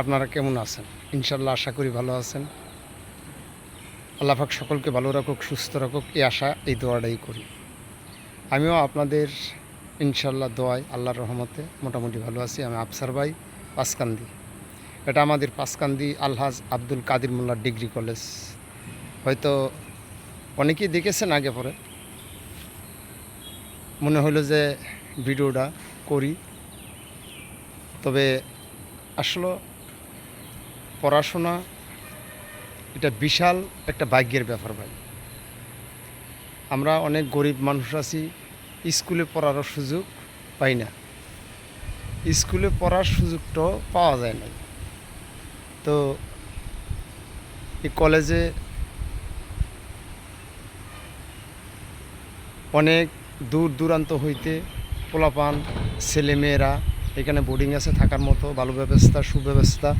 আপনারা কেমন আছেন? ইনশাল্লাহ আশা করি ভালো আছেন। আল্লাহ পাক সকলকে ভালো রাখুক, সুস্থ রাখুক, এই আশা, এই দোয়াটাই করি। আমিও আপনাদের ইনশাল্লাহ দোয়ায় আল্লাহর রহমতে মোটামুটি ভালো আছি। আমি আফসার ভাই, পাঁচকান্দি। এটা আমাদের পাঁচকান্দি আলহাজ আব্দুল কাদির মোল্লা ডিগ্রি কলেজ। হয়তো অনেকেই দেখেছেন আগে পরে, মনে হলো যে ভিডিওটা করি। তবে আসলে পড়াশোনা এটা বিশাল একটা ভাগ্যের ব্যাপার ভাই। আমরা অনেক গরিব মানুষ আছি, স্কুলে পড়ারও সুযোগ পাই না, স্কুলে পড়ার সুযোগটাও পাওয়া যায় না। তো এই কলেজে অনেক দূর দূরান্ত হইতে পোলাপান ছেলেমেয়েরা এখানে বোর্ডিং আছে, থাকার মতো ভালো ব্যবস্থা, সুব্যবস্থা,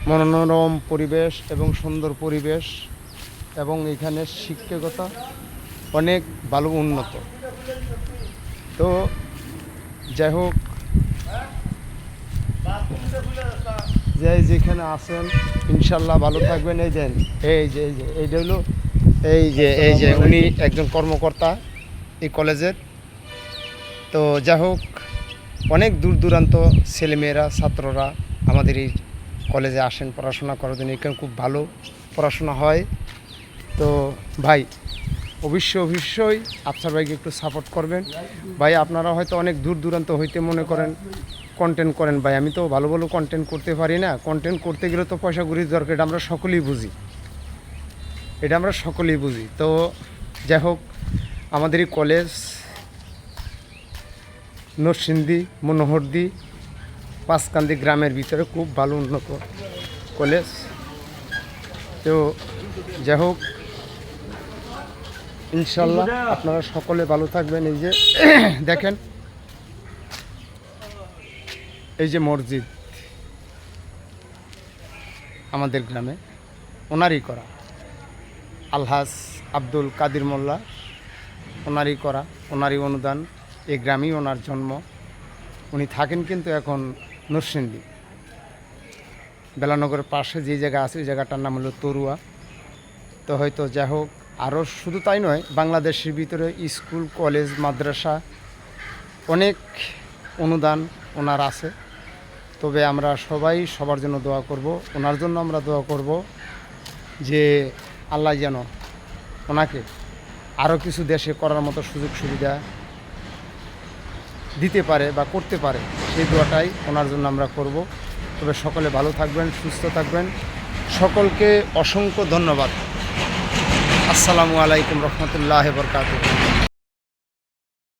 মনোরম পরিবেশ এবং সুন্দর পরিবেশ, এবং এখানে শিক্ষকতা অনেক ভালো উন্নত। তো যাই হোক, যেখানে আছেন ইনশাল্লাহ ভালো থাকবেন। এইটা হলো এই যে উনি একজন কর্মকর্তা এই কলেজের। তো যাই হোক, অনেক দূর দূরান্ত ছেলেমেয়েরা, ছাত্ররা আমাদের এই কলেজে আসেন পড়াশোনা করার জন্য। এখানে খুব ভালো পড়াশোনা হয়। তো ভাই অবশ্যই আফসার ভাইকে একটু সাপোর্ট করবেন ভাই। আপনারা হয়তো অনেক দূর দূরান্ত হইতে মনে করেন কন্টেন্ট করেন ভাই। আমি তো ভালো ভালো কন্টেন্ট করতে পারি না। কন্টেন্ট করতে গেলে তো পয়সা কড়ির দরকার, এটা আমরা সকলেই বুঝি। তো যাই হোক, আমাদের এই কলেজ নরসিংদী মনোহরদী পাঁচকান্দি গ্রামের ভিতরে খুব ভালো উন্নত কলেজ। তো যাই হোক, ইনশাল্লাহ আপনারা সকলে ভালো থাকবেন। এই যে দেখেন, এই যে মসজিদ আমাদের গ্রামে ওনারই করা, আলহাজ আব্দুল কাদির মোল্লা ওনারই করা, ওনারই অনুদান। এই গ্রামেই ওনার জন্ম। উনি থাকেন কিন্তু এখন নরসিংদী বেলানগরের পাশে যে জায়গা আছে, ওই জায়গাটার নাম হলো তরুয়া। তো হয়তো যাই হোক, আরও শুধু তাই নয়, বাংলাদেশের ভিতরে স্কুল, কলেজ, মাদ্রাসা অনেক অনুদান ওনার আছে। তবে আমরা সবাই সবার জন্য দোয়া করব, ওনার জন্য আমরা দোয়া করব যে আল্লাহ যেন ওনাকে আরও কিছু দেশে করার মতো সুযোগ সুবিধা দিতে পারে বা করতে পারে, সেই দোয়াটাই ওনার জন্য আমরা করব। তবে সকলে ভালো থাকবেন, সুস্থ থাকবেন। সকলকে অসংখ্য ধন্যবাদ। আসসালামু আলাইকুম রহমতুল্লাহ বরকাতুহু।